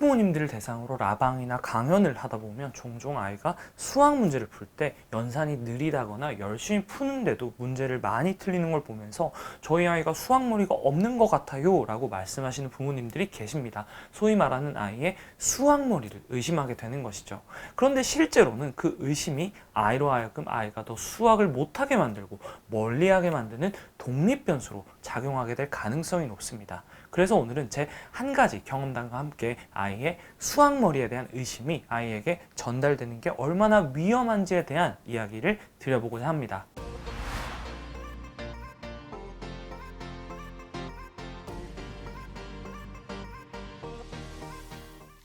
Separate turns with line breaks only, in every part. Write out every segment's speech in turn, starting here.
학부모님들을 대상으로 라방이나 강연을 하다 보면 종종 아이가 수학 문제를 풀 때 연산이 느리다거나 열심히 푸는데도 문제를 많이 틀리는 걸 보면서 저희 아이가 수학머리가 없는 것 같아요 라고 말씀하시는 부모님들이 계십니다. 소위 말하는 아이의 수학머리를 의심하게 되는 것이죠. 그런데 실제로는 그 의심이 아이로 하여금 아이가 더 수학을 못하게 만들고 멀리하게 만드는 독립변수로 작용하게 될 가능성이 높습니다. 그래서 오늘은 제 한 가지 경험담과 함께 아이의 수학머리에 대한 의심이 아이에게 전달되는 게 얼마나 위험한지에 대한 이야기를 드려보고자 합니다.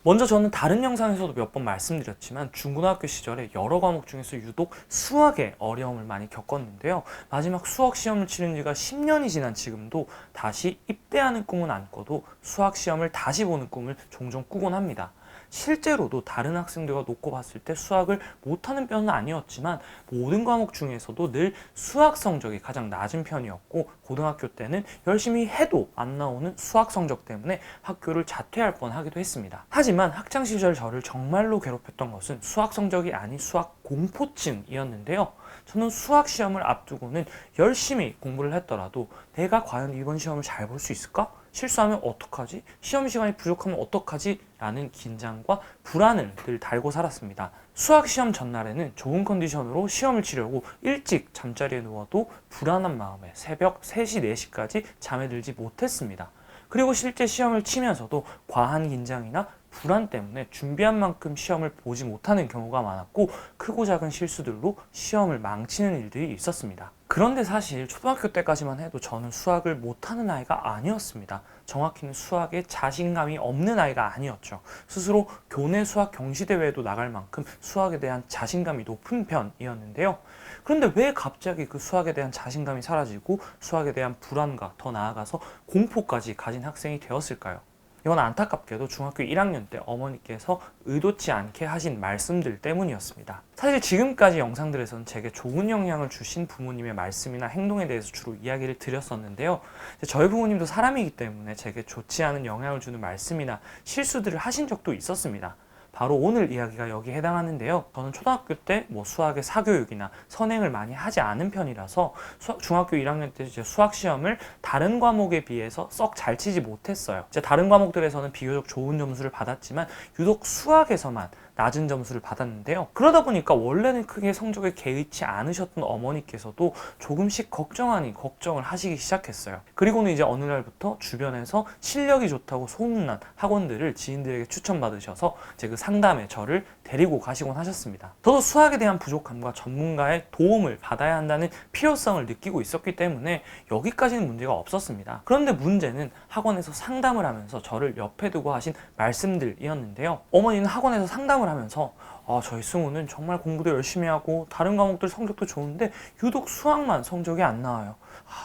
먼저 저는 다른 영상에서도 몇 번 말씀드렸지만 중고등학교 시절에 여러 과목 중에서 유독 수학에 어려움을 많이 겪었는데요. 마지막 수학 시험을 치른 지가 10년이 지난 지금도 다시 입대하는 꿈은 안 꿔도 수학 시험을 다시 보는 꿈을 종종 꾸곤 합니다. 실제로도 다른 학생들과 놓고 봤을 때 수학을 못하는 편은 아니었지만 모든 과목 중에서도 늘 수학 성적이 가장 낮은 편이었고 고등학교 때는 열심히 해도 안 나오는 수학 성적 때문에 학교를 자퇴할 뻔하기도 했습니다. 하지만 학창시절 저를 정말로 괴롭혔던 것은 수학 성적이 아닌 수학 공포증이었는데요. 저는 수학 시험을 앞두고는 열심히 공부를 했더라도 내가 과연 이번 시험을 잘 볼 수 있을까? 실수하면 어떡하지? 시험 시간이 부족하면 어떡하지? 라는 긴장과 불안을 늘 달고 살았습니다. 수학 시험 전날에는 좋은 컨디션으로 시험을 치려고 일찍 잠자리에 누워도 불안한 마음에 새벽 3시, 4시까지 잠에 들지 못했습니다. 그리고 실제 시험을 치면서도 과한 긴장이나 불안 때문에 준비한 만큼 시험을 보지 못하는 경우가 많았고 크고 작은 실수들로 시험을 망치는 일들이 있었습니다. 그런데 사실 초등학교 때까지만 해도 저는 수학을 못하는 아이가 아니었습니다. 정확히는 수학에 자신감이 없는 아이가 아니었죠. 스스로 교내 수학 경시대회에도 나갈 만큼 수학에 대한 자신감이 높은 편이었는데요. 그런데 왜 갑자기 그 수학에 대한 자신감이 사라지고 수학에 대한 불안과 더 나아가서 공포까지 가진 학생이 되었을까요? 이건 안타깝게도 중학교 1학년 때 어머니께서 의도치 않게 하신 말씀들 때문이었습니다. 사실 지금까지 영상들에서는 제게 좋은 영향을 주신 부모님의 말씀이나 행동에 대해서 주로 이야기를 드렸었는데요. 저희 부모님도 사람이기 때문에 제게 좋지 않은 영향을 주는 말씀이나 실수들을 하신 적도 있었습니다. 바로 오늘 이야기가 여기에 해당하는데요. 저는 초등학교 때 수학의 사교육이나 선행을 많이 하지 않은 편이라서 중학교 1학년 때 수학 시험을 다른 과목에 비해서 썩 잘 치지 못했어요. 다른 과목들에서는 비교적 좋은 점수를 받았지만 유독 수학에서만 낮은 점수를 받았는데요. 그러다 보니까 원래는 크게 성적에 개의치 않으셨던 어머니께서도 조금씩 걱정 아닌 걱정을 하시기 시작했어요. 그리고는 이제 어느 날부터 주변에서 실력이 좋다고 소문난 학원들을 지인들에게 추천받으셔서 그 상담에 저를 데리고 가시곤 하셨습니다. 저도 수학에 대한 부족함과 전문가의 도움을 받아야 한다는 필요성을 느끼고 있었기 때문에 여기까지는 문제가 없었습니다. 그런데 문제는 학원에서 상담을 하면서 저를 옆에 두고 하신 말씀들이었는데요. 어머니는 학원에서 상담을 하면서 저희 승우는 정말 공부도 열심히 하고 다른 과목들 성적도 좋은데 유독 수학만 성적이 안 나와요.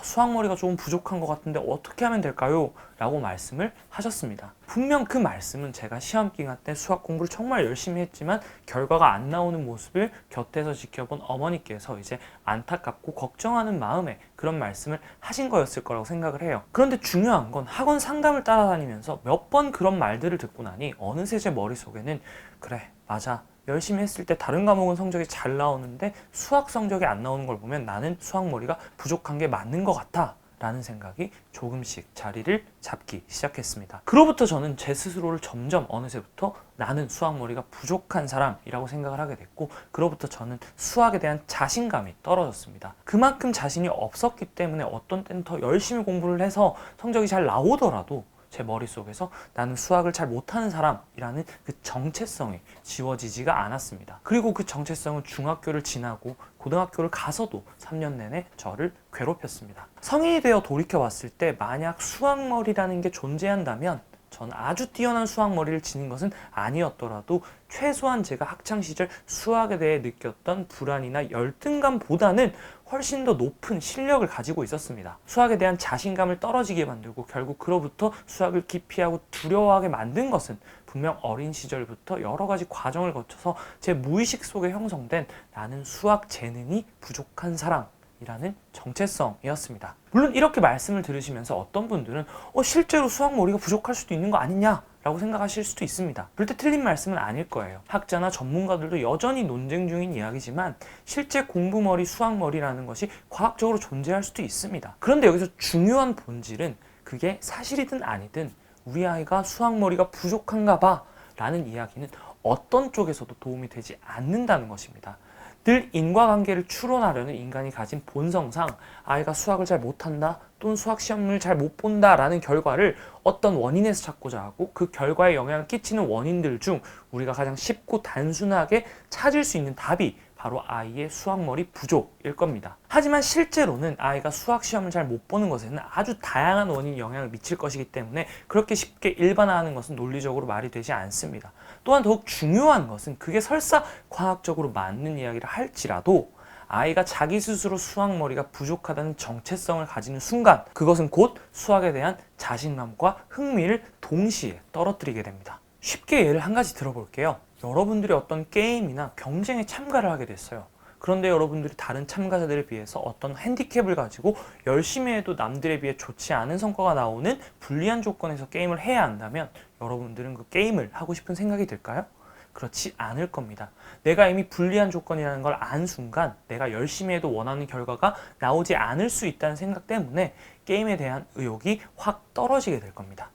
수학머리가 조금 부족한 것 같은데 어떻게 하면 될까요? 라고 말씀을 하셨습니다. 분명 그 말씀은 제가 시험 기간 때 수학 공부를 정말 열심히 했지만 결과가 안 나오는 모습을 곁에서 지켜본 어머니께서 이제 안타깝고 걱정하는 마음에 그런 말씀을 하신 거였을 거라고 생각을 해요. 그런데 중요한 건 학원 상담을 따라다니면서 몇 번 그런 말들을 듣고 나니 어느새 제 머릿속에는 그래, 맞아. 열심히 했을 때 다른 과목은 성적이 잘 나오는데 수학 성적이 안 나오는 걸 보면 나는 수학머리가 부족한 게 맞는 것 같아 라는 생각이 조금씩 자리를 잡기 시작했습니다. 그로부터 저는 제 스스로를 점점 어느새부터 나는 수학머리가 부족한 사람이라고 생각을 하게 됐고 그로부터 저는 수학에 대한 자신감이 떨어졌습니다. 그만큼 자신이 없었기 때문에 어떤 때는 더 열심히 공부를 해서 성적이 잘 나오더라도 제 머릿속에서 나는 수학을 잘 못하는 사람이라는 그 정체성이 지워지지가 않았습니다. 그리고 그 정체성은 중학교를 지나고 고등학교를 가서도 3년 내내 저를 괴롭혔습니다. 성인이 되어 돌이켜봤을 때 만약 수학머리라는 게 존재한다면 저는 아주 뛰어난 수학머리를 지닌 것은 아니었더라도 최소한 제가 학창시절 수학에 대해 느꼈던 불안이나 열등감보다는 훨씬 더 높은 실력을 가지고 있었습니다. 수학에 대한 자신감을 떨어지게 만들고 결국 그로부터 수학을 기피하고 두려워하게 만든 것은 분명 어린 시절부터 여러 가지 과정을 거쳐서 제 무의식 속에 형성된 나는 수학 재능이 부족한 사람 이라는 정체성이었습니다. 물론 이렇게 말씀을 들으시면서 어떤 분들은 실제로 수학 머리가 부족할 수도 있는 거 아니냐 라고 생각하실 수도 있습니다. 절대 틀린 말씀은 아닐 거예요. 학자나 전문가들도 여전히 논쟁 중인 이야기지만 실제 공부머리, 수학머리라는 것이 과학적으로 존재할 수도 있습니다. 그런데 여기서 중요한 본질은 그게 사실이든 아니든 우리 아이가 수학머리가 부족한가 봐 라는 이야기는 어떤 쪽에서도 도움이 되지 않는다는 것입니다. 늘 인과관계를 추론하려는 인간이 가진 본성상 아이가 수학을 잘 못한다 또는 수학 시험을 잘 못 본다 라는 결과를 어떤 원인에서 찾고자 하고 그 결과에 영향을 끼치는 원인들 중 우리가 가장 쉽고 단순하게 찾을 수 있는 답이 바로 아이의 수학머리 부족일 겁니다. 하지만 실제로는 아이가 수학 시험을 잘 못 보는 것에는 아주 다양한 원인이 영향을 미칠 것이기 때문에 그렇게 쉽게 일반화하는 것은 논리적으로 말이 되지 않습니다. 또한 더욱 중요한 것은 그게 설사 과학적으로 맞는 이야기를 할지라도 아이가 자기 스스로 수학머리가 부족하다는 정체성을 가지는 순간 그것은 곧 수학에 대한 자신감과 흥미를 동시에 떨어뜨리게 됩니다. 쉽게 예를 한 가지 들어볼게요. 여러분들이 어떤 게임이나 경쟁에 참가를 하게 됐어요. 그런데 여러분들이 다른 참가자들에 비해서 어떤 핸디캡을 가지고 열심히 해도 남들에 비해 좋지 않은 성과가 나오는 불리한 조건에서 게임을 해야 한다면 여러분들은 그 게임을 하고 싶은 생각이 들까요? 그렇지 않을 겁니다. 내가 이미 불리한 조건이라는 걸 안 순간 내가 열심히 해도 원하는 결과가 나오지 않을 수 있다는 생각 때문에 게임에 대한 의욕이 확 떨어지게 될 겁니다.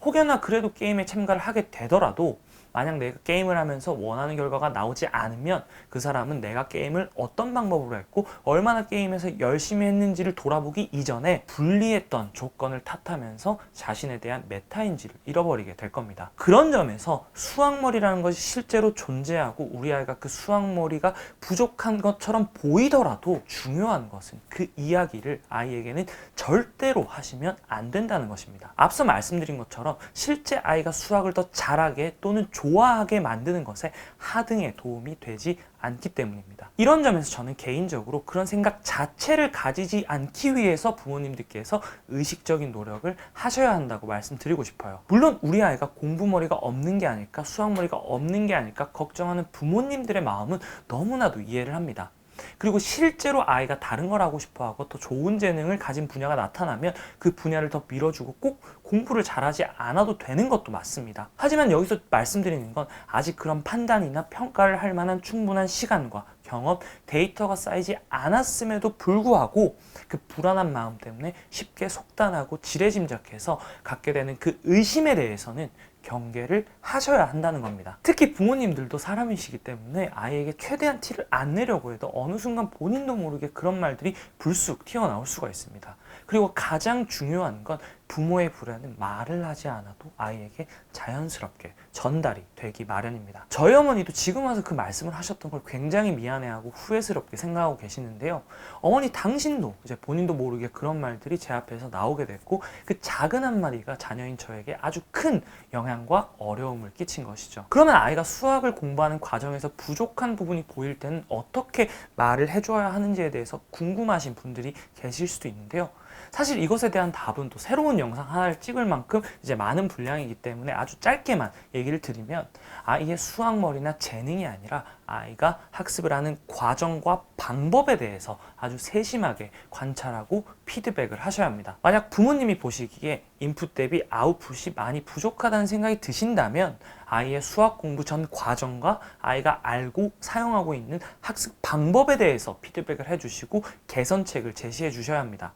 혹여나 그래도 게임에 참가를 하게 되더라도 만약 내가 게임을 하면서 원하는 결과가 나오지 않으면 그 사람은 내가 게임을 어떤 방법으로 했고 얼마나 게임에서 열심히 했는지를 돌아보기 이전에 불리했던 조건을 탓하면서 자신에 대한 메타인지를 잃어버리게 될 겁니다. 그런 점에서 수학머리라는 것이 실제로 존재하고 우리 아이가 그 수학머리가 부족한 것처럼 보이더라도 중요한 것은 그 이야기를 아이에게는 절대로 하시면 안 된다는 것입니다. 앞서 말씀드린 것처럼 실제 아이가 수학을 더 잘하게 또는 좋아하게 만드는 것에 하등에 도움이 되지 않기 때문입니다. 이런 점에서 저는 개인적으로 그런 생각 자체를 가지지 않기 위해서 부모님들께서 의식적인 노력을 하셔야 한다고 말씀드리고 싶어요. 물론 우리 아이가 공부머리가 없는 게 아닐까, 수학머리가 없는 게 아닐까 걱정하는 부모님들의 마음은 너무나도 이해를 합니다. 그리고 실제로 아이가 다른 걸 하고 싶어 하고 더 좋은 재능을 가진 분야가 나타나면 그 분야를 더 밀어주고 꼭 공부를 잘하지 않아도 되는 것도 맞습니다. 하지만 여기서 말씀드리는 건 아직 그런 판단이나 평가를 할 만한 충분한 시간과 경험, 데이터가 쌓이지 않았음에도 불구하고 그 불안한 마음 때문에 쉽게 속단하고 지레짐작해서 갖게 되는 그 의심에 대해서는 경계를 하셔야 한다는 겁니다. 특히 부모님들도 사람이시기 때문에 아이에게 최대한 티를 안 내려고 해도 어느 순간 본인도 모르게 그런 말들이 불쑥 튀어나올 수가 있습니다. 그리고 가장 중요한 건 부모의 불안은 말을 하지 않아도 아이에게 자연스럽게 전달이 되기 마련입니다. 저희 어머니도 지금 와서 그 말씀을 하셨던 걸 굉장히 미안해하고 후회스럽게 생각하고 계시는데요. 어머니 당신도 이제 본인도 모르게 그런 말들이 제 앞에서 나오게 됐고 그 작은 한마디가 자녀인 저에게 아주 큰 영향과 어려움을 끼친 것이죠. 그러면 아이가 수학을 공부하는 과정에서 부족한 부분이 보일 때는 어떻게 말을 해줘야 하는지에 대해서 궁금하신 분들이 계실 수도 있는데요. 사실 이것에 대한 답은 또 새로운 영상 하나를 찍을 만큼 이제 많은 분량이기 때문에 아주 짧게만 얘기를 드리면 아이의 수학머리나 재능이 아니라 아이가 학습을 하는 과정과 방법에 대해서 아주 세심하게 관찰하고 피드백을 하셔야 합니다. 만약 부모님이 보시기에 인풋 대비 아웃풋이 많이 부족하다는 생각이 드신다면 아이의 수학 공부 전 과정과 아이가 알고 사용하고 있는 학습 방법에 대해서 피드백을 해주시고 개선책을 제시해 주셔야 합니다.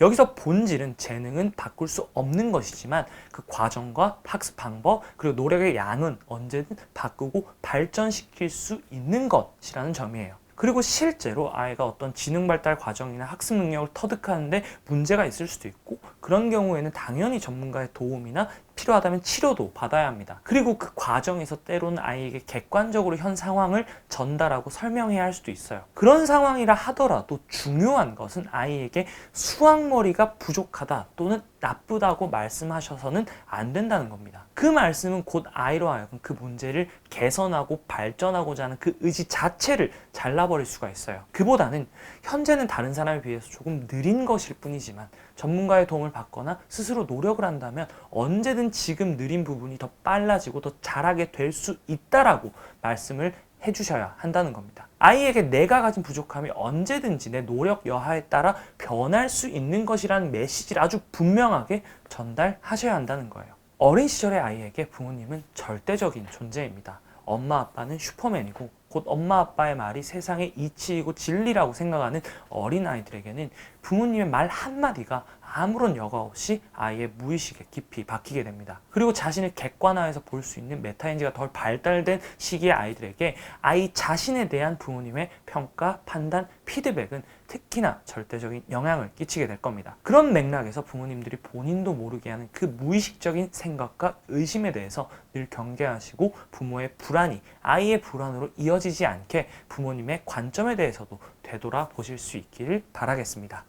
여기서 본질은 재능은 바꿀 수 없는 것이지만 그 과정과 학습 방법 그리고 노력의 양은 언제든 바꾸고 발전시킬 수 있는 것이라는 점이에요. 그리고 실제로 아이가 어떤 지능 발달 과정이나 학습 능력을 터득하는데 문제가 있을 수도 있고 그런 경우에는 당연히 전문가의 도움이나 필요하다면 치료도 받아야 합니다. 그리고 그 과정에서 때로는 아이에게 객관적으로 현 상황을 전달하고 설명해야 할 수도 있어요. 그런 상황이라 하더라도 중요한 것은 아이에게 수학머리가 부족하다 또는 나쁘다고 말씀하셔서는 안 된다는 겁니다. 그 말씀은 곧 아이로 하여금 그 문제를 개선하고 발전하고자 하는 그 의지 자체를 잘라버릴 수가 있어요. 그보다는 현재는 다른 사람에 비해서 조금 느린 것일 뿐이지만 전문가의 도움을 받거나 스스로 노력을 한다면 언제든 지금 느린 부분이 더 빨라지고 더 잘하게 될 수 있다라고 말씀을 해주셔야 한다는 겁니다. 아이에게 내가 가진 부족함이 언제든지 내 노력 여하에 따라 변할 수 있는 것이라는 메시지를 아주 분명하게 전달하셔야 한다는 거예요. 어린 시절의 아이에게 부모님은 절대적인 존재입니다. 엄마 아빠는 슈퍼맨이고 곧 엄마 아빠의 말이 세상의 이치이고 진리라고 생각하는 어린 아이들에게는 부모님의 말 한마디가 아무런 여과 없이 아이의 무의식에 깊이 박히게 됩니다. 그리고 자신을 객관화해서 볼 수 있는 메타인지가 덜 발달된 시기의 아이들에게 아이 자신에 대한 부모님의 평가, 판단, 피드백은 특히나 절대적인 영향을 끼치게 될 겁니다. 그런 맥락에서 부모님들이 본인도 모르게 하는 그 무의식적인 생각과 의심에 대해서 늘 경계하시고 부모의 불안이 아이의 불안으로 이어지지 않게 부모님의 관점에 대해서도 되돌아보실 수 있기를 바라겠습니다.